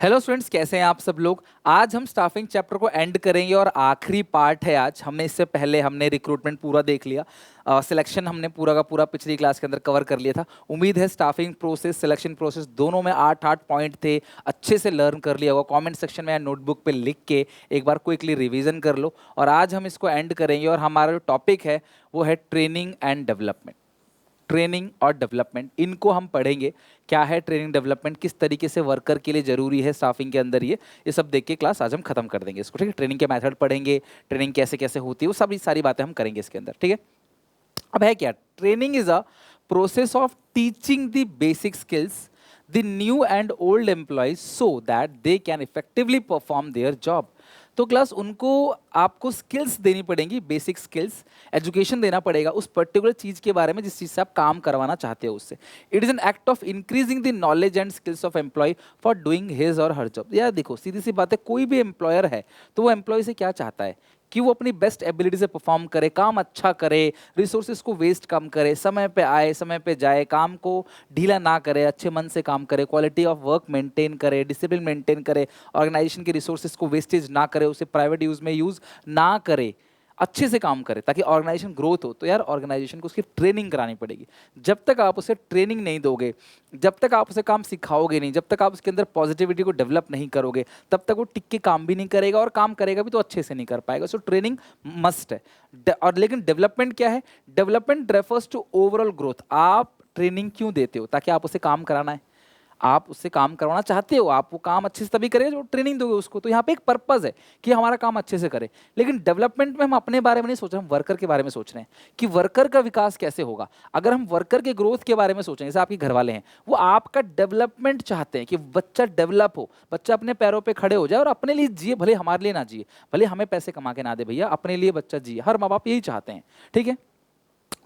Hello students, कैसे हैं आप सब लोग। आज हम स्टाफिंग चैप्टर को एंड करेंगे और आखिरी पार्ट है आज। हमने इससे पहले हमने रिक्रूटमेंट पूरा देख लिया, सिलेक्शन हमने पूरा का पूरा पिछली क्लास के अंदर कवर कर लिया था। उम्मीद है स्टाफिंग प्रोसेस, सिलेक्शन प्रोसेस दोनों में 8-8 पॉइंट थे, अच्छे से लर्न कर लिया होगा। कमेंट सेक्शन में या नोटबुक पे लिख के एक बार क्विकली रिवीजन कर लो। और आज हम इसको एंड करेंगे और हमारा जो टॉपिक है वो है ट्रेनिंग एंड डेवलपमेंट। ट्रेनिंग और डेवलपमेंट, इनको हम पढ़ेंगे। क्या है ट्रेनिंग डेवलपमेंट, किस तरीके से वर्कर के लिए जरूरी है स्टाफिंग के अंदर, ये सब देख के क्लास आज हम खत्म कर देंगे इसको। ठीक है, ट्रेनिंग के मेथड पढ़ेंगे, ट्रेनिंग कैसे कैसे होती है, वो सब सारी बातें हम करेंगे इसके अंदर। ठीक है, अब है क्या, training is a process of teaching the basic skills the new and old employees so that they can effectively perform their job. तो क्लास उनको आपको स्किल्स देनी पड़ेंगी, बेसिक स्किल्स, एजुकेशन देना पड़ेगा उस पर्टिकुलर चीज के बारे में जिस चीज से आप काम करवाना चाहते हो उससे। It is an act of increasing the knowledge and skills of employ for doing his और हर जॉब। यार देखो, सीधी सी बात है, कोई भी एम्प्लॉयर है तो वो एम्प्लॉय से क्या चाहता है कि वो अपनी बेस्ट एबिलिटी से परफॉर्म करे, काम अच्छा करे, रिसोर्सेज को वेस्ट कम करे, समय पे आए, समय पे जाए, काम को ढीला ना करे, अच्छे मन से काम करे, क्वालिटी ऑफ वर्क मेंटेन करे, डिसिप्लिन मेंटेन करे, ऑर्गेनाइजेशन के रिसोर्सेज को वेस्टेज ना करे, उसे प्राइवेट यूज में यूज ना करे, अच्छे से काम करे ताकि ऑर्गेनाइजेशन ग्रोथ हो। तो यार ऑर्गेनाइजेशन को उसकी ट्रेनिंग करानी पड़ेगी। जब तक आप उसे ट्रेनिंग नहीं दोगे, जब तक आप उसे काम सिखाओगे नहीं, जब तक आप उसके अंदर पॉजिटिविटी को डेवलप नहीं करोगे, तब तक वो टिक के काम भी नहीं करेगा, और काम करेगा भी तो अच्छे से नहीं कर पाएगा। सो ट्रेनिंग मस्ट है। और लेकिन डेवलपमेंट क्या है, development refers to overall growth. आप ट्रेनिंग क्यों देते हो? ताकि आप उसे काम कराना है, आप उससे काम करवाना चाहते हो, आप वो काम अच्छे से तभी करेगा जो ट्रेनिंग दोगे उसको। तो यहाँ पे एक पर्पस है कि हमारा काम अच्छे से करे। लेकिन डेवलपमेंट में हम अपने बारे में नहीं सोच रहे, हम वर्कर के बारे में सोच रहे हैं कि वर्कर का विकास कैसे होगा। अगर हम वर्कर के ग्रोथ के बारे में सोचें, जैसे आपके घर वाले हैं, वो आपका डेवलपमेंट चाहते हैं कि बच्चा डेवलप हो, बच्चा अपने पैरों पर खड़े हो जाए और अपने लिए जिए, भले हमारे लिए ना जिए, भले हमें पैसे कमा के ना दे, भैया अपने लिए बच्चा जिए। हर माँ बाप यही चाहते हैं। ठीक है,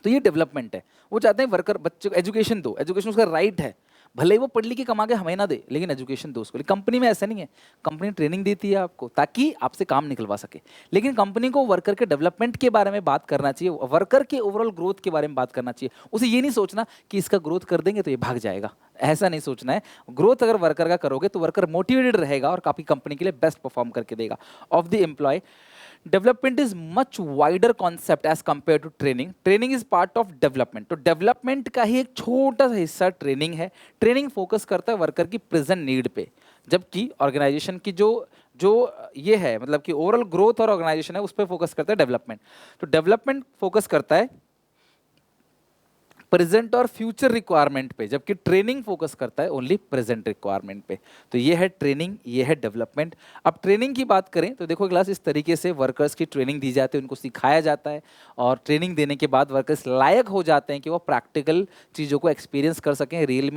तो ये डेवलपमेंट है। वो चाहते हैं वर्कर बच्चे को एजुकेशन दो, एजुकेशन उसका राइट है, भले ही वो पढ़ लिख के कमा के हमें ना दे, लेकिन एजुकेशन दो उसको। लेकिन कंपनी में ऐसा नहीं है, कंपनी ट्रेनिंग देती है आपको ताकि आपसे काम निकलवा सके। लेकिन कंपनी को वर्कर के डेवलपमेंट के बारे में बात करना चाहिए, वर्कर के ओवरऑल ग्रोथ के बारे में बात करना चाहिए। उसे ये नहीं सोचना कि इसका ग्रोथ कर देंगे तो ये भाग जाएगा, ऐसा नहीं सोचना है। ग्रोथ अगर वर्कर का करोगे तो वर्कर मोटिवेटेड रहेगा और काफी कंपनी के लिए बेस्ट परफॉर्म करके देगा। Of the employ, development is much wider concept as compare to training. Training is part of development. तो डेवलपमेंट का ही एक छोटा सा हिस्सा ट्रेनिंग है। ट्रेनिंग फोकस करता है वर्कर की प्रेजेंट नीड पे, जबकि ऑर्गेनाइजेशन की जो जो ये है, मतलब कि ओवरऑल ग्रोथ और ऑर्गेनाइजेशन है, उस पर फोकस करता है डेवलपमेंट। तो डेवलपमेंट फोकस करता है प्रेजेंट और फ्यूचर रिक्वायरमेंट पे, जबकि ट्रेनिंग फोकस करता है ओनली प्रेजेंट रिक्वायरमेंट पे। तो ये है ट्रेनिंग, ये है डेवलपमेंट। अब ट्रेनिंग की बात करें तो देखो क्लास, इस तरीके से वर्कर्स की ट्रेनिंग दी जाती है, उनको सिखाया जाता है, और ट्रेनिंग देने के बाद वर्कर्स लायक हो जाते हैं कि वो प्रैक्टिकल चीज़ों को एक्सपीरियंस कर सकें, रियल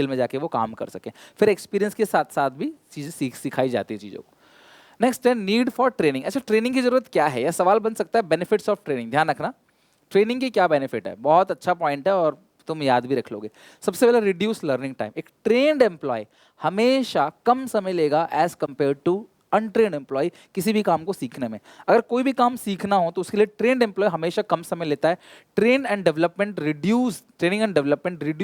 में जाके वो काम कर सकें। फिर एक्सपीरियंस के साथ साथ भी चीज़ें सिखाई जाती है चीज़ों को। नेक्स्ट है नीड फॉर ट्रेनिंग। अच्छा, ट्रेनिंग की जरूरत क्या है, यह सवाल बन सकता है। बेनिफिट्स ऑफ ट्रेनिंग, ध्यान रखना, ट्रेनिंग के क्या बेनिफिट है। बहुत अच्छा पॉइंट है और तुम याद भी रख लोगे। सबसे पहले रिड्यूस लर्निंग टाइम। एक ट्रेन्ड एम्प्लॉय हमेशा कम समय लेगा as compare to untrained employ किसी भी काम को सीखने में। अगर कोई भी काम सीखना हो तो उसके लिए ट्रेन्ड एम्प्लॉय हमेशा कम समय लेता है। Training and development reduce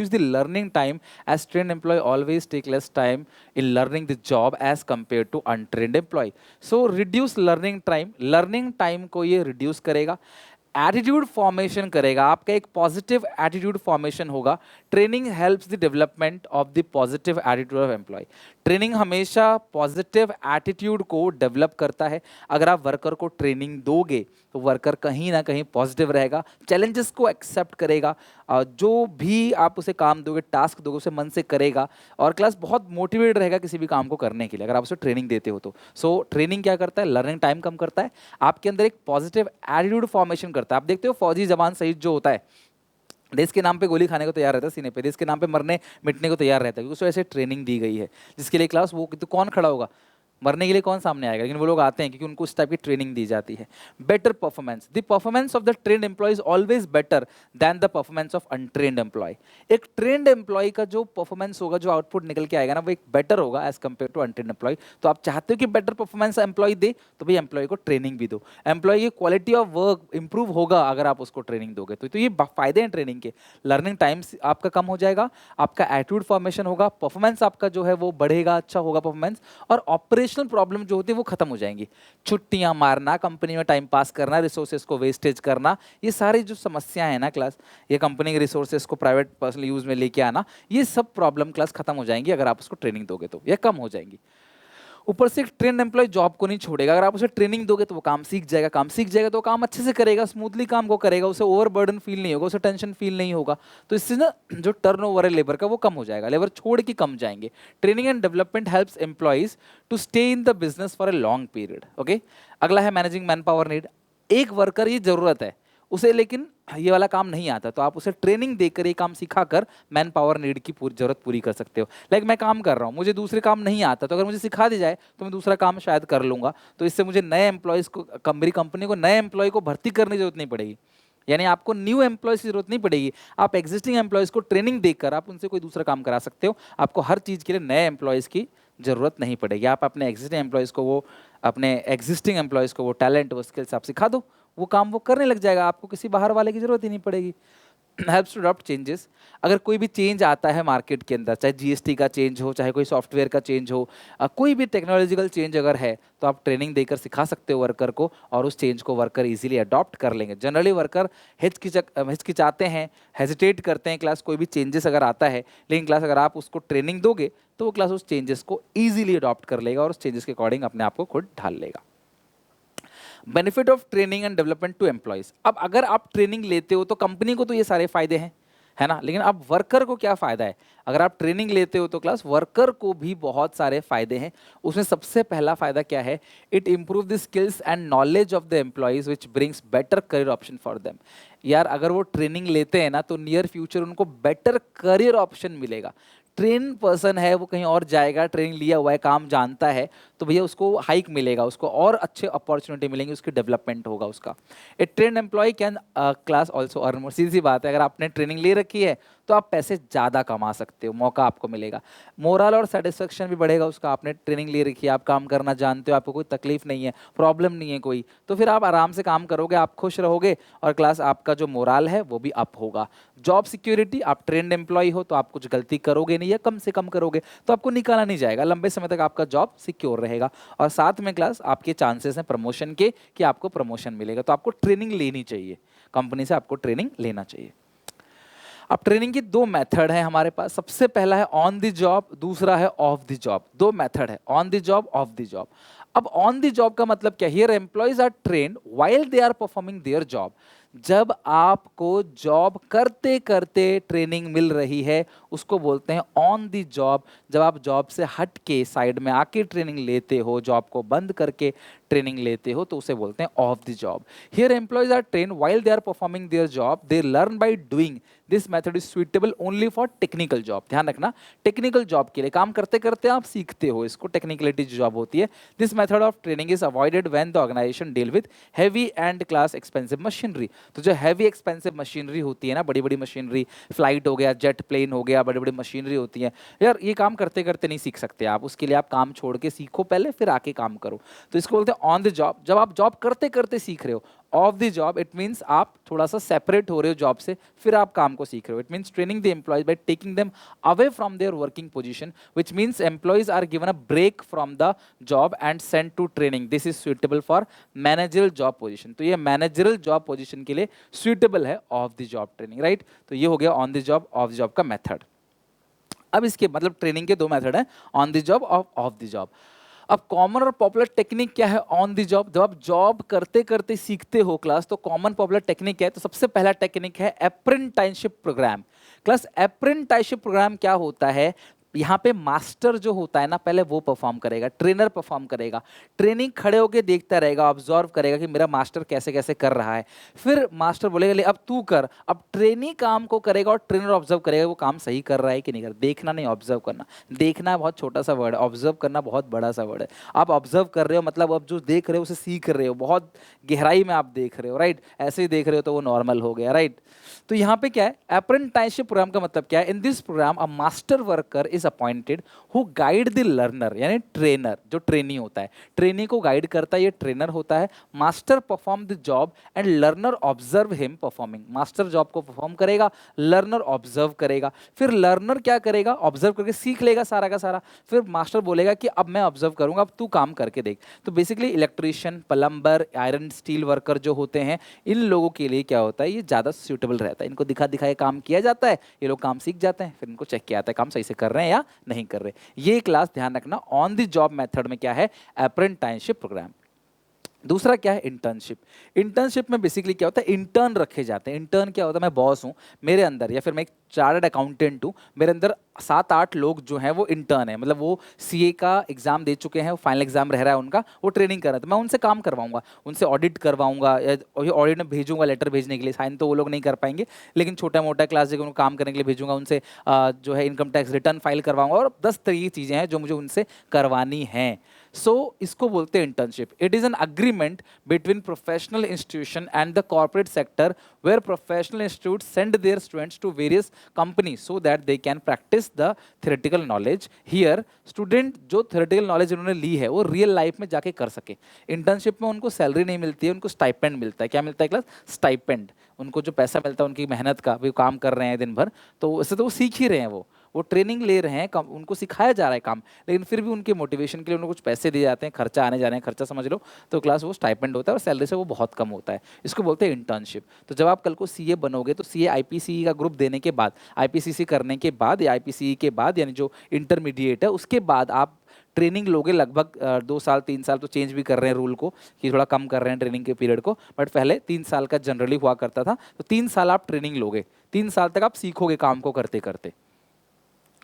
the learning time as trained employ always take less time in learning the job as compare to untrained employ. So reduce learning time को ये रिड्यूस करेगा। एटीट्यूड फॉर्मेशन करेगा, आपका एक पॉजिटिव एटीट्यूड फॉर्मेशन होगा। Training helps the development of the positive attitude of employ. Training हमेशा positive attitude को develop करता है। अगर आप वर्कर को ट्रेनिंग दोगे तो वर्कर कहीं ना कहीं पॉजिटिव रहेगा, चैलेंजेस को एक्सेप्ट करेगा, जो भी आप उसे काम दोगे, टास्क दोगे, उसे मन से करेगा, और क्लास बहुत मोटिवेटेड रहेगा किसी भी काम को करने के लिए, अगर आप उसे ट्रेनिंग देते हो तो। सो ट्रेनिंग क्या करता है, लर्निंग टाइम कम करता है, आपके अंदर एक पॉजिटिव एटीट्यूड फॉर्मेशन करता है। आप देखते हो फौजी जवान शहीद जो होता है, देश के नाम पे गोली खाने को तैयार रहता है सीने पे, देश के नाम पे मरने मिटने को तैयार रहता है, क्योंकि उसको ऐसे ट्रेनिंग दी गई है। जिसके लिए क्लास वो तो कौन खड़ा होगा, मरने के लिए कौन सामने आएगा, लेकिन वो लोग आते हैं क्योंकि उनको उस टाइप की ट्रेनिंग दी जाती है। Better performance, the performance of the trained employ is always better than the performance of untrained employ. एक ट्रेंड एम्प्लॉय का जो परफॉर्मेंस होगा, जो आउटपुट निकल के आएगा ना, वो एक बेटर होगा as compare to untrained employ. तो आप चाहते हो कि बेटर परफॉर्मेंस एम्प्लॉय दे, तो भाई एम्प्लॉय को ट्रेनिंग भी दो। एम्प्लॉय की क्वालिटी ऑफ वर्क इंप्रूव होगा अगर आप उसको ट्रेनिंग दोगे तो ये फायदे हैं ट्रेनिंग के। लर्निंग टाइम आपका कम हो जाएगा, आपका एटीट्यूड फॉर्मेशन होगा, परफॉर्मेंस आपका जो है वो बढ़ेगा, अच्छा होगा परफॉर्मेंस, और ऑपरेशनल प्रॉब्लम जो होती है वो खत्म हो जाएंगी। छुट्टियां मारना, कंपनी में टाइम पास करना, रिसोर्सेज को वेस्टेज करना, ये सारी जो समस्याएं हैं ना क्लास, ये कंपनी के रिसोर्सेज को प्राइवेट पर्सनल यूज में लेके आना, ये सब प्रॉब्लम क्लास खत्म हो जाएंगी अगर आप उसको ट्रेनिंग दोगे तो, ये कम हो जाएंगी। ऊपर से एक ट्रेंड एम्प्लॉय जॉब को नहीं छोड़ेगा, अगर आप उसे ट्रेनिंग दोगे तो वो काम सीख जाएगा, काम सीख जाएगा तो काम अच्छे से करेगा, स्मूथली काम को करेगा, उसे ओवरबर्डन फील नहीं होगा, उसे टेंशन फील नहीं होगा। तो इससे ना जो टर्नओवर है लेबर का वो कम हो जाएगा, लेबर छोड़ के कम जाएंगे। Training and development helps employees to stay in the business for a long period. Okay, अगला है मैनेजिंग मैन पावर नीड। एक वर्कर की जरूरत है उसे, लेकिन ये वाला काम नहीं आता, तो आप उसे ट्रेनिंग देकर, ये काम सिखाकर मैन पावर नीड की पूरी जरूरत पूरी कर सकते हो। लाइक मैं काम कर रहा हूँ, मुझे दूसरे काम नहीं आता, तो अगर मुझे सिखा दी जाए तो मैं दूसरा काम शायद कर लूंगा। तो इससे मुझे नए एम्प्लॉयज़ को, मेरी कंपनी को नए एम्प्लॉय को भर्ती करने की जरूरत नहीं पड़ेगी, यानी आपको न्यू एम्प्लॉयज़ की जरूरत नहीं पड़ेगी। आप एग्जिस्टिंग एम्प्लॉयज़ को ट्रेनिंग देकर आप उनसे कोई दूसरा काम करा सकते हो। आपको हर चीज़ के लिए नए एम्प्लॉयज़ की जरूरत नहीं पड़ेगी। आप अपने एग्जिस्टिंग एम्प्लॉयज़ को वो टैलेंट, वो स्किल्स आप सिखा दो, वो काम वो करने लग जाएगा, आपको किसी बाहर वाले की जरूरत ही नहीं पड़ेगी। Helps to adopt changes. अगर कोई भी चेंज आता है मार्केट के अंदर, चाहे जीएसटी का चेंज हो, चाहे कोई सॉफ्टवेयर का चेंज हो, कोई भी टेक्नोलॉजिकल चेंज अगर है, तो आप ट्रेनिंग देकर सिखा सकते हो वर्कर को, और उस चेंज को वर्कर इजीली अडॉप्ट कर लेंगे। जनरली वर्कर हिचकिचाते हैं, हेजिटेट करते हैं क्लास, कोई भी चेंजेस अगर आता है, लेकिन क्लास अगर आप उसको ट्रेनिंग दोगे तो वो क्लास उस चेंजेस को ईजिली अडॉप्ट कर लेगा और उस चेंजेस के अकॉर्डिंग अपने आप को खुद ढाल लेगा। Benefit of training and development to employees. अब अगर आप ट्रेनिंग लेते हो तो कंपनी को तो ये सारे फायदे हैं, है ना, लेकिन अब वर्कर को क्या फायदा है? अगर आप ट्रेनिंग लेते हो तो क्लास वर्कर को भी बहुत सारे फायदे हैं। उसमें सबसे पहला फायदा क्या है? It improve the skills and knowledge of the employees which brings better career option for them. यार अगर वो ट्रेनिंग लेते हैं ना, तो नियर फ्यूचर उनको बेटर करियर ऑप्शन मिलेगा। ट्रेन पर्सन है, वो कहीं और जाएगा, ट्रेनिंग लिया हुआ है, काम जानता है, तो भैया उसको हाइक मिलेगा, उसको और अच्छे अपॉर्चुनिटी मिलेंगे, उसकी डेवलपमेंट होगा उसका। A train employ can class also earn more. सीधी सी बात है, अगर आपने ट्रेनिंग ले रखी है तो आप पैसे ज़्यादा कमा सकते हो, मौका आपको मिलेगा। मोरल और सेटिस्फेक्शन भी बढ़ेगा उसका। आपने ट्रेनिंग ले रखी है, आप काम करना जानते हो, आपको कोई तकलीफ नहीं है, प्रॉब्लम नहीं है कोई, तो फिर आप आराम से काम करोगे, आप खुश रहोगे, और क्लास आपका जो मोरल है वो भी अप होगा। जॉब सिक्योरिटी, आप ट्रेंड एम्प्लॉय हो तो आप कुछ गलती करोगे नहीं, या कम से कम करोगे तो आपको निकाला नहीं जाएगा, लंबे समय तक आपका जॉब सिक्योर रहेगा। और साथ में क्लास आपके चांसेस हैं प्रमोशन के, कि आपको प्रमोशन मिलेगा। तो आपको ट्रेनिंग लेनी चाहिए, कंपनी से आपको ट्रेनिंग लेना चाहिए। अब ट्रेनिंग की दो मेथड है हमारे पास। सबसे पहला है ऑन द जॉब, दूसरा है ऑफ द जॉब। दो मेथड है, on the job, off the job. अब ऑन द जॉब का मतलब क्या? Here employees are trained while they are performing their job. जब आपको जॉब करते करते ट्रेनिंग मिल रही है उसको बोलते हैं ऑन द जॉब। जब आप जॉब से हट के साइड में आके ट्रेनिंग लेते हो, जॉब को बंद करके ट्रेनिंग लेते हो, तो उसे बोलते हैं off the job. Here employees are train while they are performing their job, they learn by doing. This method is suitable only for technical job. ध्यान रखना, टेक्निकल जॉब के लिए काम करते करते आप सीखते हो, इसको टेक्निकलिटी जॉब होती है। This method of training is avoided when the organisation deal with heavy and class expensive machinery. तो जो हैवी एक्सपेंसिव मशीनरी होती है ना, बड़ी बड़ी मशीनरी, फ्लाइट हो गया, जेट प्लेन हो गया, बड़ी बड़ी मशीनरी होती है, यार ये काम करते करते नहीं सीख सकते आप, उसके लिए आप काम छोड़ के सीखो पहले, फिर आके काम करो। तो इसको बोलते हैं ऑन द जॉब। जब आप जॉब करते करते सीख रहे हो। Of the job it means आप थोड़ा सा सेपरेट हो रहे हो जॉब से, फिर आप काम को सीख रहे हो। It means training the employees by taking them away from their working position, which means employees are given a break from the job and sent to training. This is suitable for managerial job position. तो ये managerial job position के लिए suitable है off the job training, right. तो ये हो गया on the job, off the job का मेथड। अब इसके मतलब ट्रेनिंग के दो मेथड हैं, ऑन द जॉब और ऑफ द जॉब। अब कॉमन और पॉपुलर टेक्निक क्या है ऑन द जॉब? जब आप जॉब करते करते सीखते हो क्लास, तो कॉमन पॉपुलर टेक्निक है। तो सबसे पहला टेक्निक है apprenticeship programme. Class apprenticeship programme क्या होता है? यहाँ पे मास्टर जो होता है ना, पहले वो परफॉर्म करेगा, ट्रेनर परफॉर्म करेगा, ट्रेनिंग खड़े होके देखता रहेगा, ऑब्जर्व करेगा कि मेरा मास्टर कैसे कैसे कर रहा है। फिर मास्टर बोलेगा ले अब तू कर। अब ट्रेनी काम को करेगा और ट्रेनर ऑब्जर्व करेगा वो काम सही कर रहा है कि नहीं कर। देखना नहीं, ऑब्जर्व करना। देखना बहुत छोटा सा वर्ड है, ऑब्जर्व करना बहुत बड़ा सा वर्ड है। आप ऑब्जर्व कर रहे हो मतलब अब जो देख रहे हो उसे सीख रहे हो, बहुत गहराई में आप देख रहे हो, राइट। ऐसे ही देख रहे हो तो वो नॉर्मल हो गया, राइट। तो यहाँ पे क्या है, अप्रेंटिसशिप प्रोग्राम का मतलब क्या है, in this programme a master worker is appointed who guide the learner, यानी ट्रेनर जो ट्रेनी होता है, ट्रेनी को गाइड करता है, ये ट्रेनर होता है। Master perform the job and learner observe him performing. Master job को परफॉर्म करेगा, लर्नर ऑब्जर्व करेगा, फिर लर्नर क्या करेगा, ऑब्जर्व करके सीख लेगा सारा का सारा। फिर मास्टर बोलेगा कि अब मैं ऑब्जर्व करूंगा, अब तू काम करके देख। तो basically electrician, plumber, iron steel worker जो होते हैं, इन लोगों के लिए क्या होता है, ये ज़्यादा सूटेबल रहता है। इनको दिखा दिखाए काम किया जाता है, ये लोग काम सीख जाते हैं, फिर इनको चेक किया जाता है काम सही से कर रहे हैं या नहीं कर रहे। ये क्लास ध्यान रखना, ऑन द जॉब मेथड में क्या है, अप्रेंटिसशिप प्रोग्राम। दूसरा क्या है, इंटर्नशिप। इंटर्नशिप में बेसिकली क्या होता है, इंटर्न रखे जाते हैं। इंटर्न क्या होता है, मैं बॉस हूँ, मेरे अंदर, या फिर मैं एक चार्टर्ड अकाउंटेंट हूँ, मेरे अंदर 7-8 लोग जो हैं वो इंटर्न है, मतलब वो सीए का एग्जाम दे चुके हैं, फाइनल एग्जाम रह रहा है उनका, वो ट्रेनिंग कर रहा है, तो मैं उनसे काम करवाऊंगा, उनसे ऑडिट करवाऊंगा, या ऑडिट में भेजूंगा लेटर भेजने के लिए। साइन तो वो लोग नहीं कर पाएंगे, लेकिन छोटा मोटा क्लास जगह उनको काम करने के लिए भेजूंगा, उनसे जो है इनकम टैक्स रिटर्न फाइल करवाऊंगा, और 10 तरह की चीज़ें हैं जो मुझे उनसे करवानी हैं। सो इसको बोलते हैं internship. It is an agreement between professional institution and the corporate sector where professional institute send their students to various companies so that they can practice the theoretical knowledge here. Student जो theoretical knowledge उन्होंने ली है वो real life में जाके कर सके। Internship में उनको सैलरी नहीं मिलती है, उनको स्टाइपेंड मिलता है। क्या मिलता है क्लास, स्टाइपेंड। उनको जो पैसा मिलता है उनकी मेहनत का, भी काम कर रहे हैं दिन भर, तो इससे तो वो सीख ही रहे हैं, वो ट्रेनिंग ले रहे हैं, उनको सिखाया जा रहा है काम, लेकिन फिर भी उनके मोटिवेशन के लिए उनको कुछ पैसे दिए जाते हैं, खर्चा आने जाने खर्चा समझ लो, तो क्लास वो स्टाइपेंड होता है और सैलरी से वो बहुत कम होता है। इसको बोलते हैं इंटर्नशिप। तो जब आप कल को सीए बनोगे तो सीए आईपीसीई का ग्रुप देने के बाद, आईपीसीसी करने के बाद या आईपीसीई के बाद, यानी जो इंटरमीडिएट है उसके बाद आप ट्रेनिंग लोगे लगभग 2 साल 3 साल, तो चेंज भी कर रहे हैं रूल को कि थोड़ा कम कर रहे हैं ट्रेनिंग के पीरियड को, बट पहले 3 साल का जनरली हुआ करता था। तो 3 साल आप ट्रेनिंग लोगे, 3 साल तक आप सीखोगे काम को करते करते।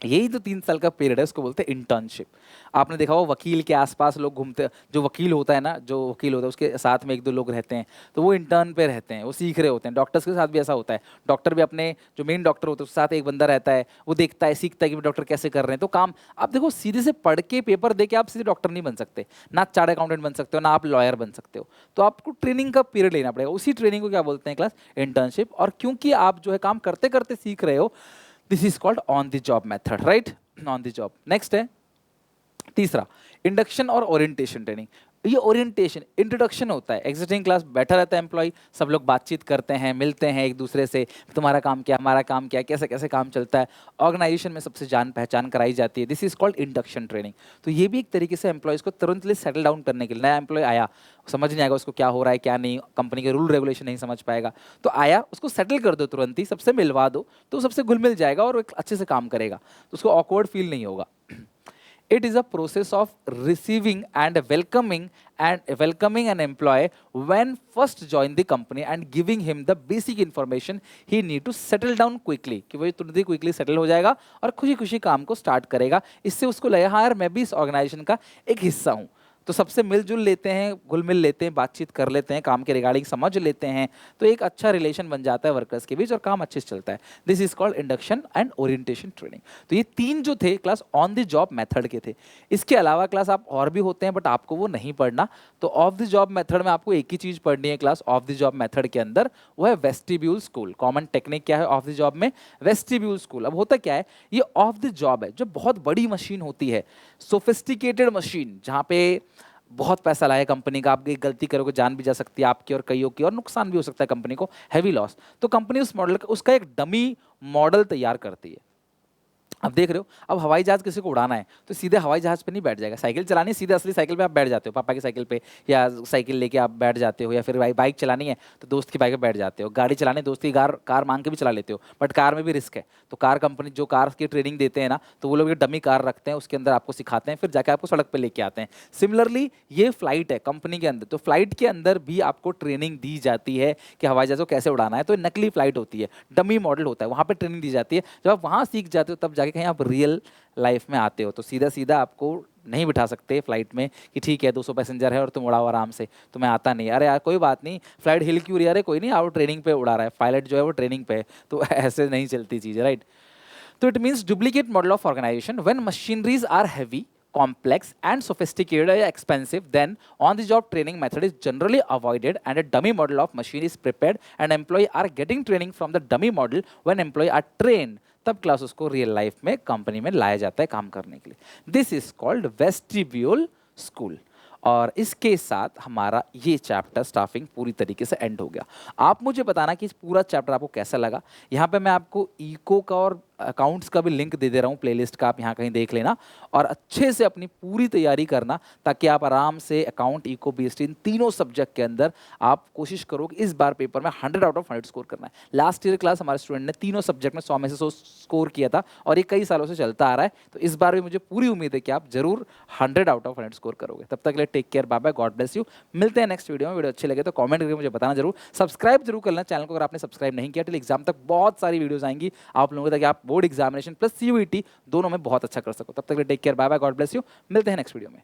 यही तो 3 साल का पीरियड है, उसको बोलते हैं इंटर्नशिप। आपने देखा हो वकील के आसपास लोग घूमते, जो वकील होता है ना, जो वकील होता है उसके साथ में 1-2 लोग रहते हैं, तो वो इंटर्न पे रहते हैं, वो सीख रहे होते हैं। डॉक्टर्स के साथ भी ऐसा होता है, डॉक्टर भी अपने जो मेन डॉक्टर होते हैं उसके साथ एक बंदा रहता है, वो देखता है सीखता है कि डॉक्टर कैसे कर रहे हैं। तो काम आप देखो, सीधे से पढ़ के पेपर दे के आप सीधे डॉक्टर नहीं बन सकते, ना चार्टर्ड अकाउंटेंट बन सकते हो, ना आप लॉयर बन सकते हो। तो आपको ट्रेनिंग का पीरियड लेना पड़ेगा, उसी ट्रेनिंग को क्या बोलते हैं क्लास, इंटर्नशिप। और क्योंकि आप जो है काम करते करते सीख रहे हो, this is called on the job method, right, on the job. Next है तीसरा, इंडक्शन और ओरिएंटेशन ट्रेनिंग। ये ओरिएंटेशन इंट्रोडक्शन होता है, एग्जिस्टिंग क्लास बैठा रहता है एम्प्लॉय, सब लोग बातचीत करते हैं, मिलते हैं एक दूसरे से, तुम्हारा काम क्या, हमारा काम क्या, कैसे कैसे काम चलता है, ऑर्गेनाइजेशन में सबसे जान पहचान कराई जाती है। This is called induction training. तो ये भी एक तरीके से एम्प्लॉयज़ को तुरंत लिए सेटल डाउन करने के लिए, नया एम्प्लॉय आया, समझ नहीं आएगा उसको क्या हो रहा है क्या नहीं, कंपनी के रूल रेगुलेशन नहीं समझ पाएगा, तो आया उसको सेटल कर दो तुरंत ही, सबसे मिलवा दो, तो सबसे घुल मिल जाएगा और अच्छे से काम करेगा, तो उसको ऑकवर्ड फील नहीं होगा। It is a process of receiving and welcoming an employee when first join the company and giving him the basic information he need to settle down quickly, कि वही तुरंत ही क्विकली सेटल हो जाएगा और खुशी खुशी काम को स्टार्ट करेगा। इससे उसको लगेगा हाँ यार मैं भी इस ऑर्गेनाइजेशन का एक हिस्सा हूँ, तो सबसे मिलजुल लेते हैं, घुल मिल लेते हैं, बातचीत कर लेते हैं, काम के रिगार्डिंग समझ लेते हैं, तो एक अच्छा रिलेशन बन जाता है वर्कर्स के बीच और काम अच्छे से चलता है। This is called induction and orientation training. तो ये 3 जो थे class on the job method के थे। इसके अलावा क्लास आप और भी होते हैं बट आपको वो नहीं पढ़ना, तो ऑफ द जॉब मेथड में आपको एक ही चीज़ पढ़नी है class of the job method के अंदर, वो है वेस्टिब्यूल स्कूल। कॉमन टेक्निक क्या है ऑफ द जॉब में, वेस्टिब्यूल स्कूल। अब होता क्या है, ये ऑफ द जॉब है जो बहुत बड़ी मशीन होती है, सोफिस्टिकेटेड मशीन, जहाँ पे बहुत पैसा लाए कंपनी का, आप एक गलती करोगे जान भी जा सकती है आपकी और कईयों की, और नुकसान भी हो सकता है कंपनी को, हैवी लॉस। तो कंपनी उस मॉडल का, उसका एक डमी मॉडल तैयार करती है। अब देख रहे हो, अब हवाई जहाज किसी को उड़ाना है तो सीधे हवाई जहाज पे नहीं बैठ जाएगा, साइकिल चलानी है सीधे असली साइकिल पे आप बैठ जाते हो, पापा की साइकिल पे या साइकिल लेके आप बैठ जाते हो, या फिर बाइक चलानी है तो दोस्त की बाइक पे बैठ जाते हो, गाड़ी चलानी है दोस्त की कार मांग के भी चला लेते हो, बट कार में भी रिस्क है। तो कार कंपनी जो कार की ट्रेनिंग देते हैं ना, तो वो लोग ये डमी कार रखते हैं, उसके अंदर आपको सिखाते हैं, फिर जाके आपको सड़क पर लेके आते हैं। सिमिलरली ये फ्लाइट है कंपनी के अंदर, तो फ्लाइट के अंदर भी आपको ट्रेनिंग दी जाती है कि हवाई जहाज को कैसे उड़ाना है। तो नकली फ्लाइट होती है, डमी मॉडल होता है, वहाँ पर ट्रेनिंग दी जाती है। जब आप वहाँ सीख जाते हो तब जाके कहीं आप रियल लाइफ में आते हो तो सीधा सीधा आपको नहीं बिठा सकते फ्लाइट में कि ठीक है 200 पैसेंजर है और तुम उड़ाओ आराम से, तुम्हें आता नहीं, अरे यार कोई बात नहीं, फ्लाइट हिल क्यों रही है, अरे कोई नहीं, आप ट्रेनिंग पे उड़ा रहा है, पायलट जो है वो ट्रेनिंग पे है, तो ऐसे नहीं चलती चीज़ें, right. So it means duplicate model of organization when machineries are heavy, complex and sophisticated or expensive, then on the job training method is generally avoided and a dummy model of machine is prepared and employee are getting training from the dummy model when employee are trained, तब class उसको real life में company में लाया जाता है काम करने के लिए। This is called vestibule school. और इसके साथ हमारा ये चैप्टर स्टाफिंग पूरी तरीके से एंड हो गया। आप मुझे बताना कि इस पूरा चैप्टर आपको कैसा लगा। यहाँ पे मैं आपको इको का और अकाउंट्स का भी लिंक दे दे रहा हूँ, प्लेलिस्ट का, आप यहाँ कहीं देख लेना और अच्छे से अपनी पूरी तैयारी करना ताकि आप आराम से अकाउंट, इको, बीएसटी इन तीनों सब्जेक्ट के अंदर आप कोशिश करो कि इस बार पेपर में 100 आउट ऑफ 100 स्कोर करना है। लास्ट ईयर क्लास हमारे स्टूडेंट ने तीनों सब्जेक्ट में 100 में से 100 स्कोर किया था और ये कई सालों से चलता आ रहा है, तो इस बार भी मुझे पूरी उम्मीद है कि आप जरूर 100 आउट ऑफ 100 स्कोर करोगे। तब तक के लिए take care, bye bye, God bless you. मिलते हैं नेक्स्ट वीडियो में। वीडियो अच्छी लगे तो कमेंट करके मुझे बताना जरूर, सब्सक्राइब जरूर करना चैनल को अगर आपने सब्सक्राइब नहीं किया। टिल एग्जाम तक बहुत सारी वीडियोस आएंगी आप लोगों को ताकि आप बोर्ड एग्जामिनेशन प्लस सीयूईटी दोनों में बहुत अच्छा कर सको। तब तक के लिए take care, bye bye, God bless you. मिलते हैं नेक्स्ट वीडियो में।